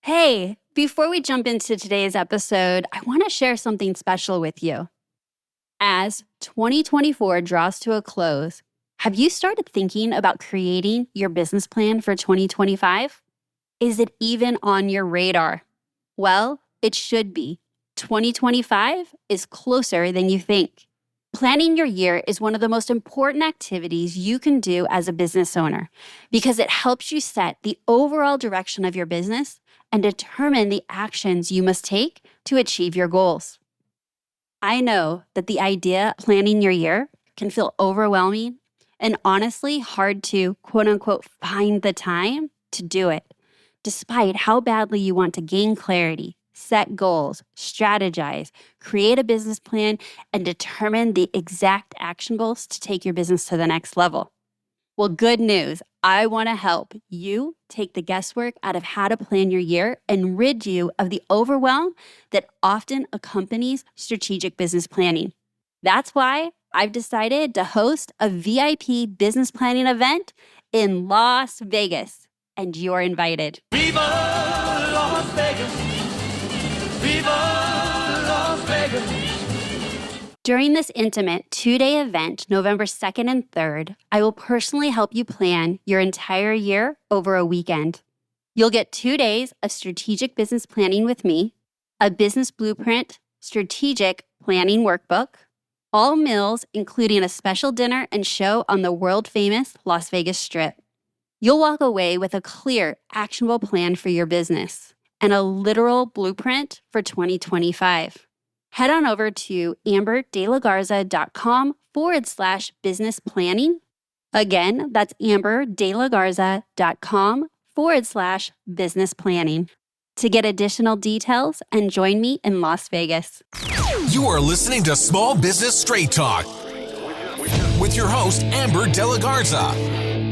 Hey, before we jump into today's episode, I want to share something special with you. As 2024 draws to a close, have you started thinking about creating your business plan for 2025? Is it even on your radar? Well, it should be. 2025 is closer than you think. Planning your year is one of the most important activities you can do as a business owner because it helps you set the overall direction of your business and determine the actions you must take to achieve your goals. I know that the idea of planning your year can feel overwhelming and honestly hard to quote unquote find the time to do it, despite how badly you want to gain clarity, set goals, strategize, create a business plan, and determine the exact actionables to take your business to the next level. Well, good news. I want to help you take the guesswork out of how to plan your year and rid you of the overwhelm that often accompanies strategic business planning. That's why I've decided to host a VIP business planning event in Las Vegas, and you're invited. Viva Las Vegas! Viva Las Vegas! During this intimate 2-day event, November 2nd and 3rd, I will personally help you plan your entire year over a weekend. You'll get 2 days of strategic business planning with me, a business blueprint, strategic planning workbook, all meals, including a special dinner and show on the world-famous Las Vegas Strip. You'll walk away with a clear, actionable plan for your business and a literal blueprint for 2025. Head on over to amberdelagarza.com/business planning. Again, that's amberdelagarza.com/business planning to get additional details and join me in Las Vegas. You are listening to Small Business Straight Talk with your host, Amber Delagarza.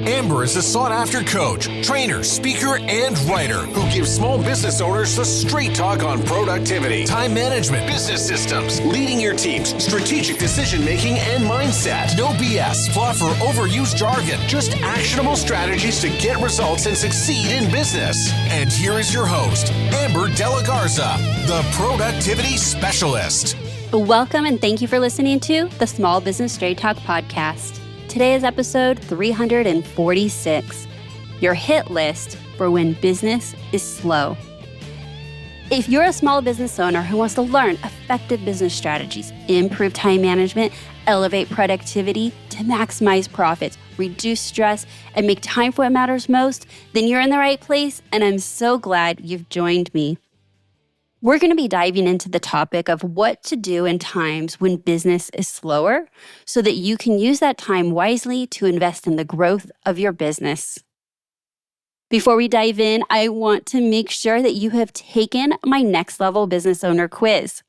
Amber is a sought-after coach, trainer, speaker, and writer who gives small business owners the straight talk on productivity, time management, business systems, leading your teams, strategic decision-making, and mindset. No BS, fluff, or overused jargon. Just actionable strategies to get results and succeed in business. And here is your host, Amber Delagarza, the productivity specialist. Welcome and thank you for listening to the Small Business Straight Talk podcast. Today is episode 346, your hit list for when business is slow. If you're a small business owner who wants to learn effective business strategies, improve time management, elevate productivity to maximize profits, reduce stress, and make time for what matters most, then you're in the right place, and I'm so glad you've joined me. We're going to be diving into the topic of what to do in times when business is slower so that you can use that time wisely to invest in the growth of your business. Before we dive in, I want to make sure that you have taken my Next Level Business Owner quiz.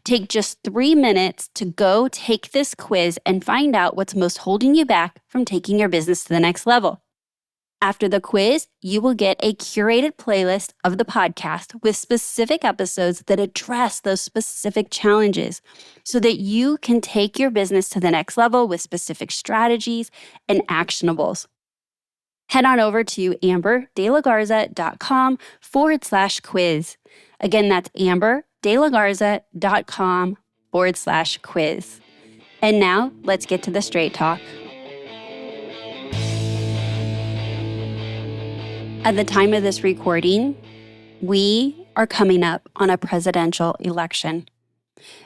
Take just 3 minutes to go take this quiz and find out what's most holding you back from taking your business to the next level. After the quiz, you will get a curated playlist of the podcast with specific episodes that address those specific challenges so that you can take your business to the next level with specific strategies and actionables. Head on over to amberdelagarza.com/quiz. Again, that's amberdelagarza.com/quiz. And now let's get to the straight talk. At the time of this recording, we are coming up on a presidential election.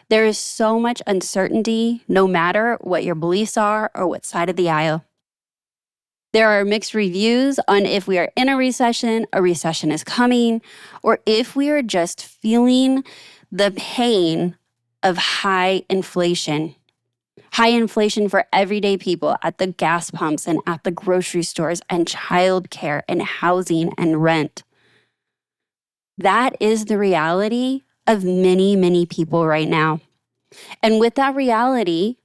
There is so much uncertainty, no matter what your beliefs are or what side of the aisle. There are mixed reviews on if we are in a recession is coming, or if we are just feeling the pain of high inflation. High inflation for everyday people at the gas pumps and at the grocery stores and childcare and housing and rent. That is the reality of many, many people right now. And with that reality,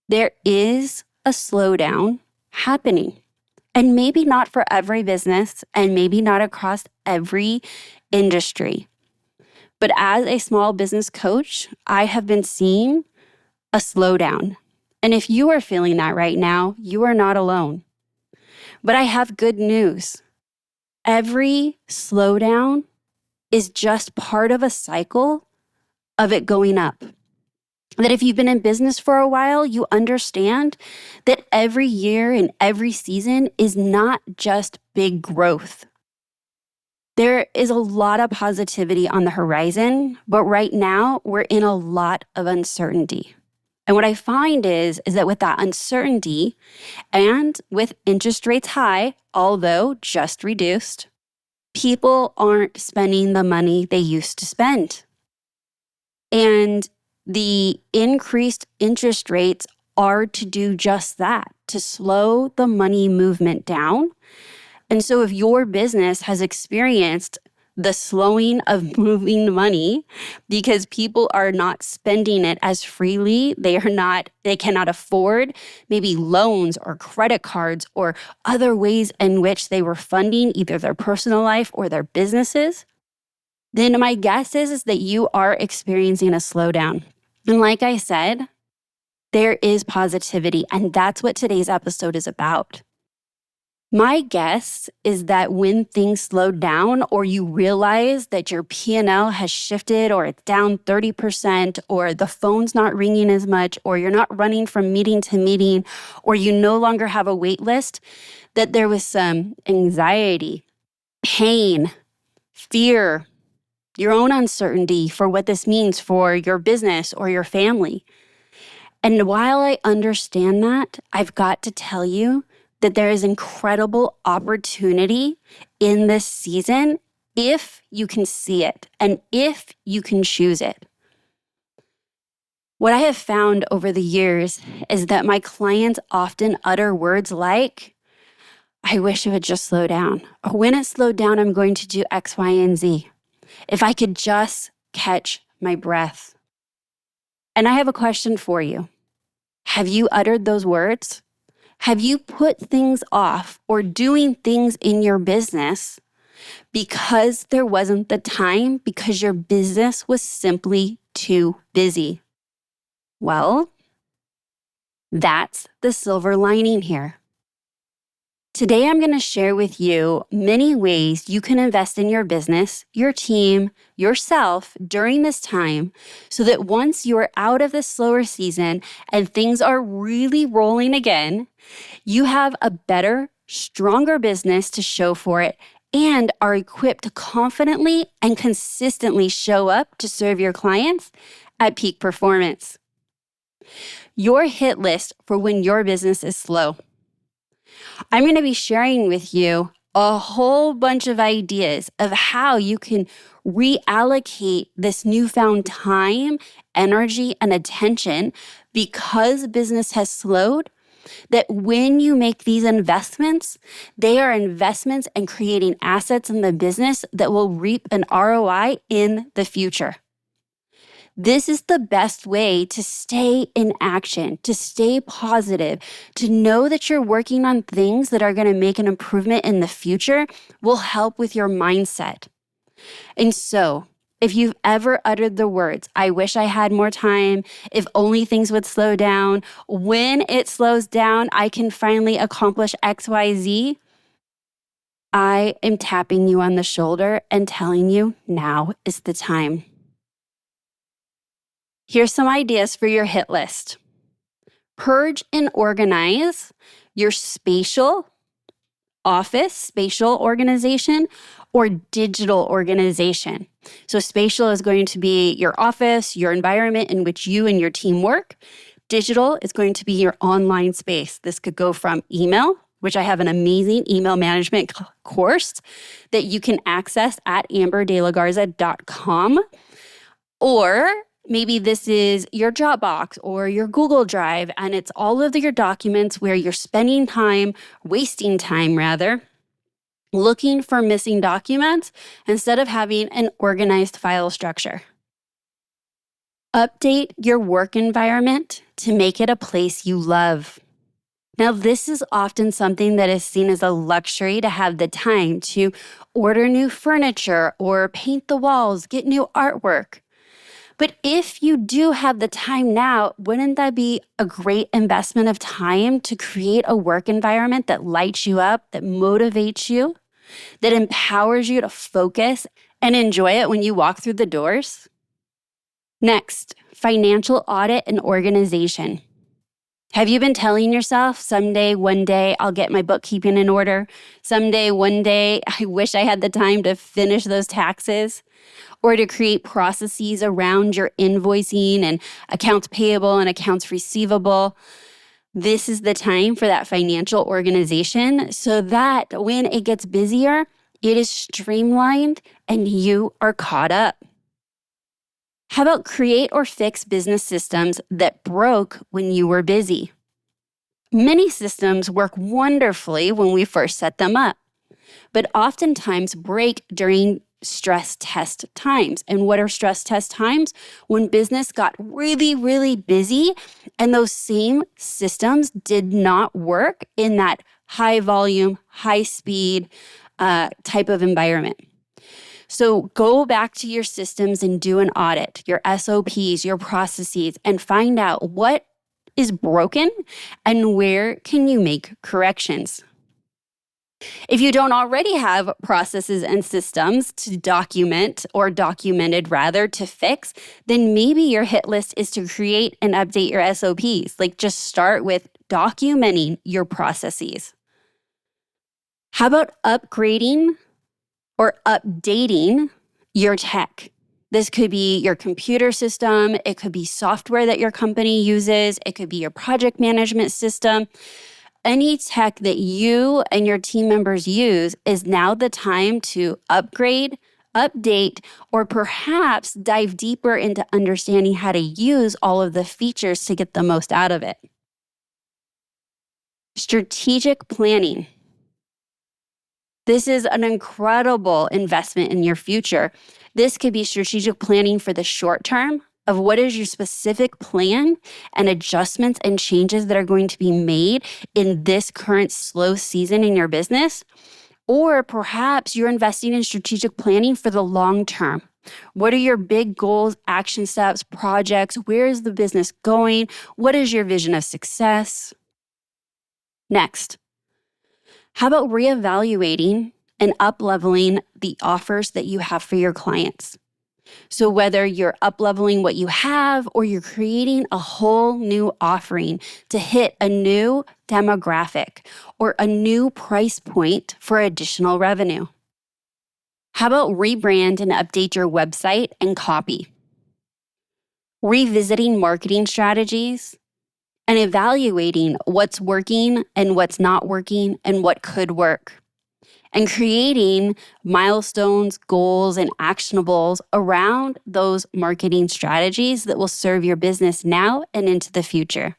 there is a slowdown happening. And maybe not for every business and maybe not across every industry. But as a small business coach, I have been seeing a slowdown. And if you are feeling that right now, you are not alone. But I have good news. Every slowdown is just part of a cycle of it going up. That if you've been in business for a while, you understand that every year and every season is not just big growth. There is a lot of positivity on the horizon, but right now we're in a lot of uncertainty. And what I find is that with that uncertainty and with interest rates high, although just reduced, people aren't spending the money they used to spend. And the increased interest rates are to do just that, to slow the money movement down. And so if your business has experienced the slowing of moving money because people are not spending it as freely, they cannot afford maybe loans or credit cards or other ways in which they were funding either their personal life or their businesses, then my guess is that you are experiencing a slowdown. And like I said, there is positivity, and that's what today's episode is about. My guess is that when things slow down or you realize that your P&L has shifted or it's down 30% or the phone's not ringing as much or you're not running from meeting to meeting or you no longer have a wait list, that there was some anxiety, pain, fear, your own uncertainty for what this means for your business or your family. And while I understand that, I've got to tell you that there is incredible opportunity in this season if you can see it and if you can choose it. What I have found over the years is that my clients often utter words like, I wish it would just slow down. Or when it slowed down, I'm going to do X, Y, and Z. If I could just catch my breath. And I have a question for you. Have you uttered those words? Have you put things off or doing things in your business because there wasn't the time, because your business was simply too busy? Well, that's the silver lining here. Today, I'm going to share with you many ways you can invest in your business, your team, yourself during this time so that once you're out of the slower season and things are really rolling again, you have a better, stronger business to show for it and are equipped to confidently and consistently show up to serve your clients at peak performance. Your hit list for when your business is slow. I'm going to be sharing with you a whole bunch of ideas of how you can reallocate this newfound time, energy, and attention because business has slowed, that when you make these investments, they are investments in creating assets in the business that will reap an ROI in the future. This is the best way to stay in action, to stay positive, to know that you're working on things that are going to make an improvement in the future will help with your mindset. And so, if you've ever uttered the words, I wish I had more time, if only things would slow down, when it slows down, I can finally accomplish X, Y, Z, I am tapping you on the shoulder and telling you now is the time. Here's some ideas for your hit list. Purge and organize your spatial organization or digital organization. So spatial is going to be your office, your environment in which you and your team work. Digital is going to be your online space. This could go from email, which I have an amazing email management course that you can access at amberdelagarza.com, or maybe this is your Dropbox or your Google Drive, and it's all of your documents where you're wasting time, looking for missing documents instead of having an organized file structure. Update your work environment to make it a place you love. Now, this is often something that is seen as a luxury to have the time to order new furniture or paint the walls, get new artwork. But if you do have the time now, wouldn't that be a great investment of time to create a work environment that lights you up, that motivates you, that empowers you to focus and enjoy it when you walk through the doors? Next, financial audit and organization. Have you been telling yourself, someday, one day, I'll get my bookkeeping in order? Someday, one day, I wish I had the time to finish those taxes? Or to create processes around your invoicing and accounts payable and accounts receivable? This is the time for that financial organization so that when it gets busier, it is streamlined and you are caught up. How about create or fix business systems that broke when you were busy? Many systems work wonderfully when we first set them up, but oftentimes break during stress test times. And what are stress test times? When business got really, really busy and those same systems did not work in that high volume, high speed type of environment. So go back to your systems and do an audit, your SOPs, your processes, and find out what is broken and where can you make corrections. If you don't already have processes and systems to documented to fix, then maybe your hit list is to create and update your SOPs. Like just start with documenting your processes. How about upgrading or updating your tech? This could be your computer system. It could be software that your company uses. It could be your project management system. Any tech that you and your team members use is now the time to upgrade, update, or perhaps dive deeper into understanding how to use all of the features to get the most out of it. Strategic planning. This is an incredible investment in your future. This could be strategic planning for the short term of what is your specific plan and adjustments and changes that are going to be made in this current slow season in your business. Or perhaps you're investing in strategic planning for the long term. What are your big goals, action steps, projects? Where is the business going? What is your vision of success? Next, how about reevaluating and up-leveling the offers that you have for your clients? So whether you're up-leveling what you have or you're creating a whole new offering to hit a new demographic or a new price point for additional revenue. How about rebrand and update your website and copy? Revisiting marketing strategies and evaluating what's working and what's not working and what could work. And creating milestones, goals, and actionables around those marketing strategies that will serve your business now and into the future.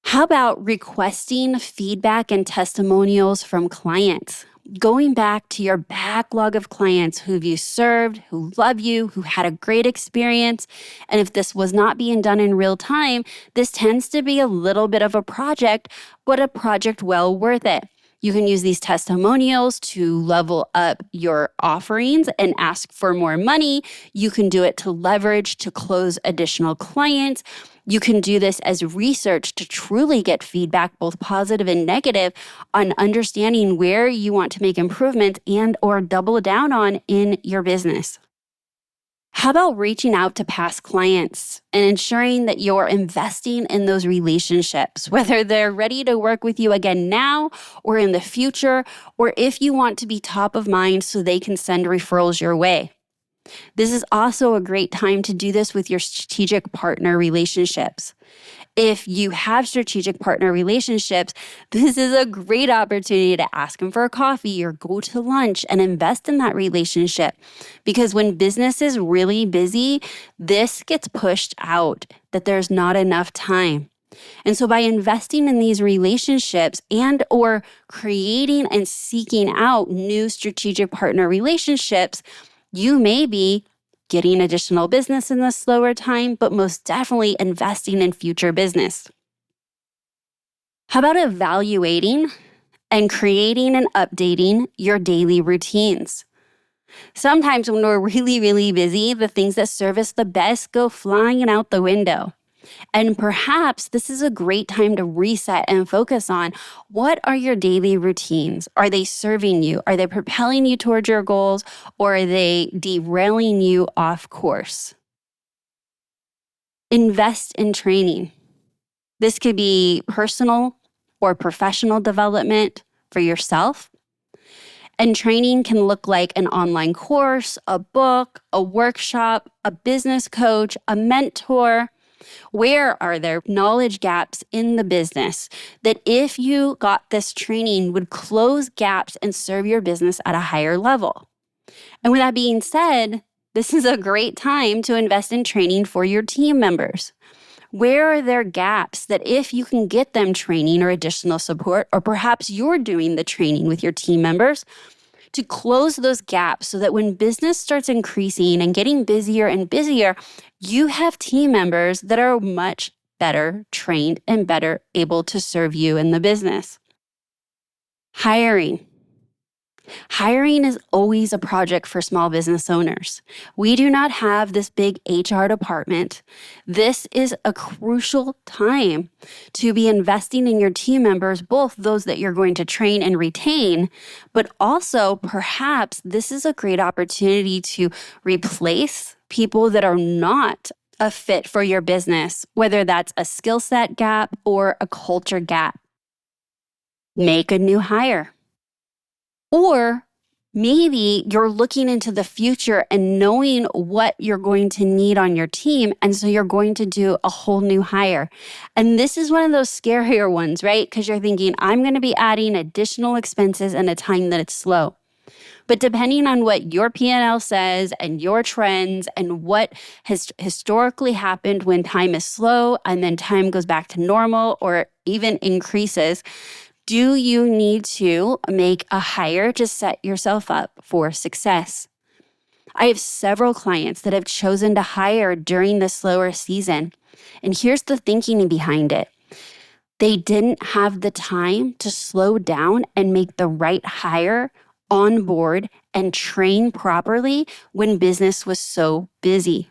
How about requesting feedback and testimonials from clients? Going back to your backlog of clients who you served, who love you, who had a great experience. And if this was not being done in real time, this tends to be a little bit of a project, but a project well worth it. You can use these testimonials to level up your offerings and ask for more money. You can do it to leverage to close additional clients. You can do this as research to truly get feedback, both positive and negative, on understanding where you want to make improvements and or double down on in your business. How about reaching out to past clients and ensuring that you're investing in those relationships, whether they're ready to work with you again now or in the future, or if you want to be top of mind so they can send referrals your way. This is also a great time to do this with your strategic partner relationships. If you have strategic partner relationships, this is a great opportunity to ask them for a coffee or go to lunch and invest in that relationship. Because when business is really busy, this gets pushed out, that there's not enough time. And so by investing in these relationships and or creating and seeking out new strategic partner relationships, you may be getting additional business in the slower time, but most definitely investing in future business. How about evaluating and creating and updating your daily routines? Sometimes when we're really, really busy, the things that serve us the best go flying out the window. And perhaps this is a great time to reset and focus on what are your daily routines? Are they serving you? Are they propelling you towards your goals? Or are they derailing you off course? Invest in training. This could be personal or professional development for yourself. And training can look like an online course, a book, a workshop, a business coach, a mentor. Where are there knowledge gaps in the business that if you got this training would close gaps and serve your business at a higher level? And with that being said, this is a great time to invest in training for your team members. Where are there gaps that if you can get them training or additional support, or perhaps you're doing the training with your team members, to close those gaps so that when business starts increasing and getting busier and busier, you have team members that are much better trained and better able to serve you in the business. Hiring. Hiring is always a project for small business owners. We do not have this big HR department. This is a crucial time to be investing in your team members, both those that you're going to train and retain, but also perhaps this is a great opportunity to replace people that are not a fit for your business, whether that's a skill set gap or a culture gap. Make a new hire. Or maybe you're looking into the future and knowing what you're going to need on your team. And so you're going to do a whole new hire. And this is one of those scarier ones, right? Because you're thinking, I'm going to be adding additional expenses in a time that it's slow. But depending on what your P&L says and your trends and what has historically happened when time is slow and then time goes back to normal or even increases, do you need to make a hire to set yourself up for success? I have several clients that have chosen to hire during the slower season. And here's the thinking behind it. They didn't have the time to slow down and make the right hire on board and train properly when business was so busy.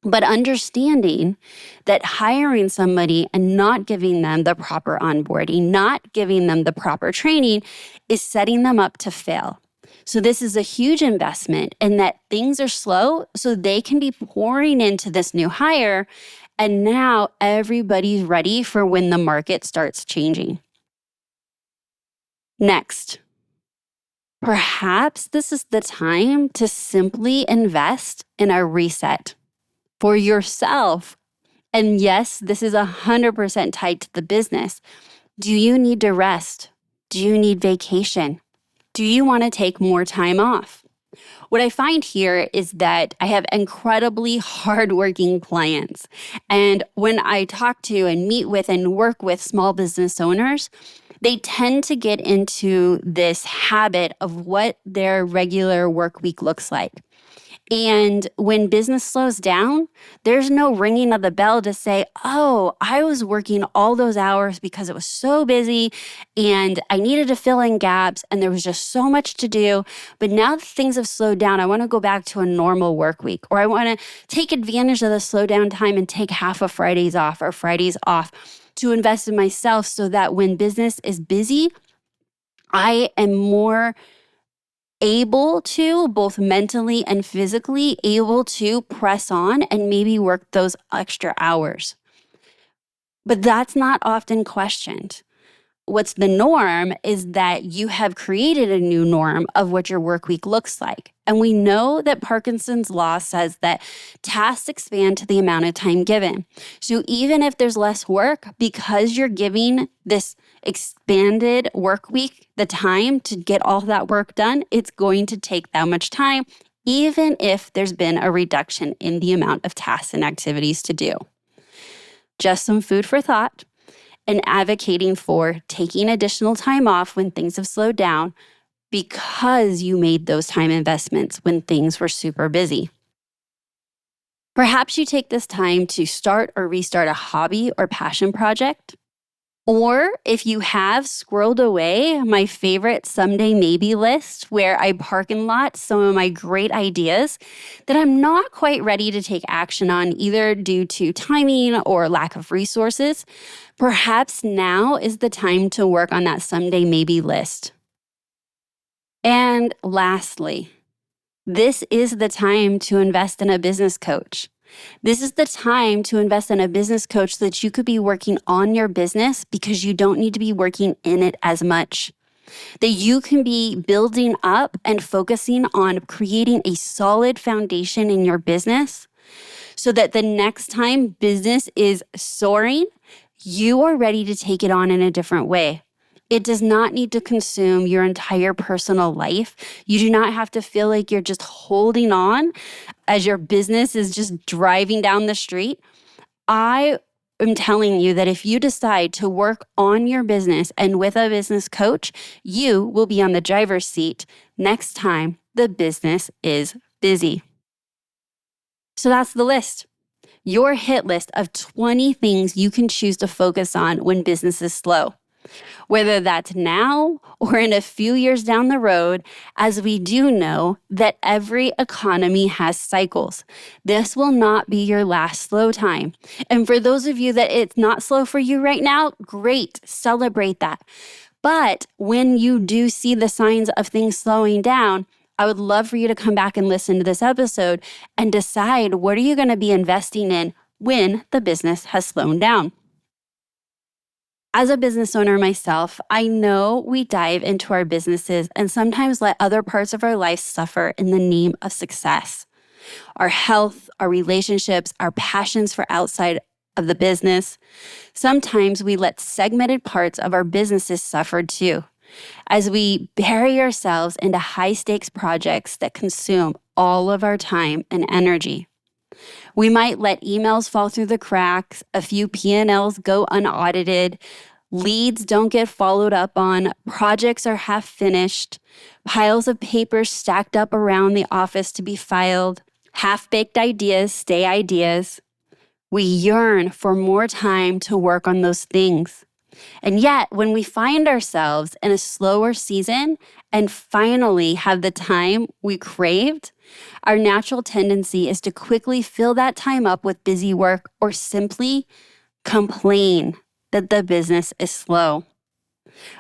But understanding that hiring somebody and not giving them the proper onboarding, not giving them the proper training is setting them up to fail. So this is a huge investment in that things are slow so they can be pouring into this new hire. And now everybody's ready for when the market starts changing. Next, perhaps this is the time to simply invest in a reset for yourself. And yes, this is 100% tied to the business. Do you need to rest? Do you need vacation? Do you want to take more time off? What I find here is that I have incredibly hardworking clients. And when I talk to and meet with and work with small business owners, they tend to get into this habit of what their regular work week looks like. And when business slows down, there's no ringing of the bell to say, oh, I was working all those hours because it was so busy and I needed to fill in gaps and there was just so much to do. But now that things have slowed down, I want to go back to a normal work week, or I want to take advantage of the slowdown time and take half of Fridays off or Fridays off to invest in myself so that when business is busy, I am more able to, both mentally and physically, able to press on and maybe work those extra hours. But that's not often questioned. What's the norm is that you have created a new norm of what your work week looks like. And we know that Parkinson's law says that tasks expand to the amount of time given. So even if there's less work, because you're giving this expanded work week the time to get all that work done, it's going to take that much time, even if there's been a reduction in the amount of tasks and activities to do. Just some food for thought. And advocating for taking additional time off when things have slowed down because you made those time investments when things were super busy. Perhaps you take this time to start or restart a hobby or passion project. Or if you have squirreled away my favorite someday maybe list where I parking lot some of my great ideas that I'm not quite ready to take action on either due to timing or lack of resources, perhaps now is the time to work on that someday maybe list. And lastly, this is the time to invest in a business coach. This is the time to invest in a business coach so that you could be working on your business because you don't need to be working in it as much. That you can be building up and focusing on creating a solid foundation in your business so that the next time business is soaring, you are ready to take it on in a different way. It does not need to consume your entire personal life. You do not have to feel like you're just holding on as your business is just driving down the street. I am telling you that if you decide to work on your business and with a business coach, you will be on the driver's seat next time the business is busy. So that's the list. Your hit list of 20 things you can choose to focus on when business is slow. Whether that's now or in a few years down the road, as we do know that every economy has cycles. This will not be your last slow time. And for those of you that it's not slow for you right now, great, celebrate that. But when you do see the signs of things slowing down, I would love for you to come back and listen to this episode and decide what are you going to be investing in when the business has slowed down. As a business owner myself, I know we dive into our businesses and sometimes let other parts of our life suffer in the name of success. Our health, our relationships, our passions for outside of the business. Sometimes we let segmented parts of our businesses suffer too, as we bury ourselves into high-stakes projects that consume all of our time and energy. We might let emails fall through the cracks, a few P&Ls go unaudited, leads don't get followed up on, projects are half finished, piles of papers stacked up around the office to be filed, half-baked ideas stay ideas. We yearn for more time to work on those things. And yet, when we find ourselves in a slower season and finally have the time we craved, our natural tendency is to quickly fill that time up with busy work or simply complain that the business is slow.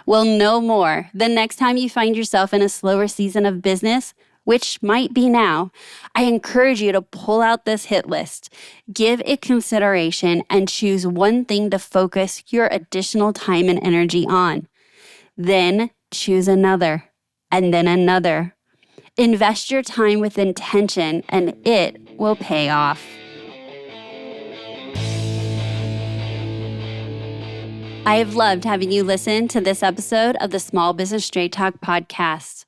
Well, no more. The next time you find yourself in a slower season of business, which might be now, I encourage you to pull out this hit list, give it consideration, and choose one thing to focus your additional time and energy on. Then choose another, and then another. Invest your time with intention, and it will pay off. I have loved having you listen to this episode of the Small Business Straight Talk podcast.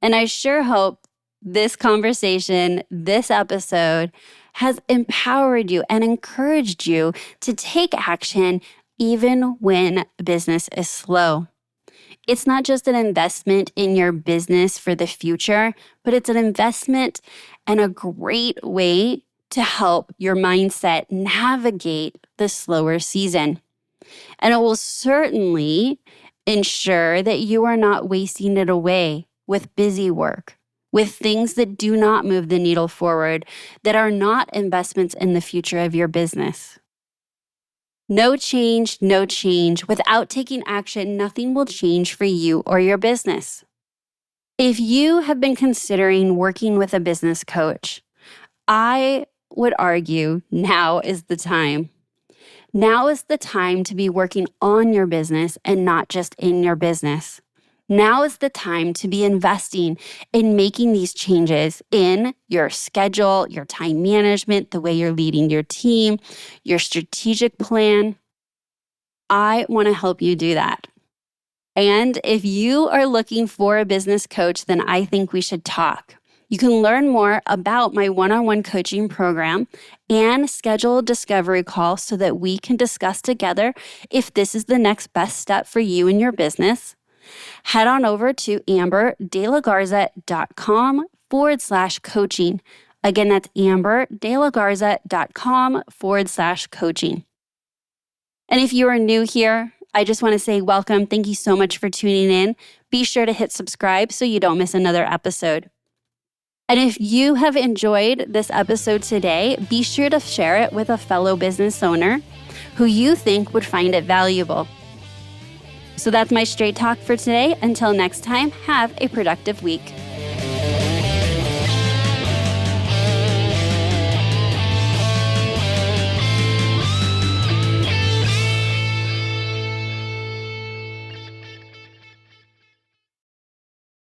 And I sure hope this conversation, this episode, has empowered you and encouraged you to take action even when business is slow. It's not just an investment in your business for the future, but it's an investment and a great way to help your mindset navigate the slower season. And it will certainly ensure that you are not wasting it away with busy work, with things that do not move the needle forward, that are not investments in the future of your business. No change, no change. Without taking action, nothing will change for you or your business. If you have been considering working with a business coach, I would argue now is the time. Now is the time to be working on your business and not just in your business. Now is the time to be investing in making these changes in your schedule, your time management, the way you're leading your team, your strategic plan. I want to help you do that. And if you are looking for a business coach, then I think we should talk. You can learn more about my one-on-one coaching program and schedule a discovery call so that we can discuss together if this is the next best step for you and your business. Head on over to amberdelagarza.com/coaching. Again, that's amberdelagarza.com/coaching. And if you are new here, I just want to say welcome. Thank you so much for tuning in. Be sure to hit subscribe so you don't miss another episode. And if you have enjoyed this episode today, be sure to share it with a fellow business owner who you think would find it valuable. So that's my straight talk for today. Until next time, have a productive week.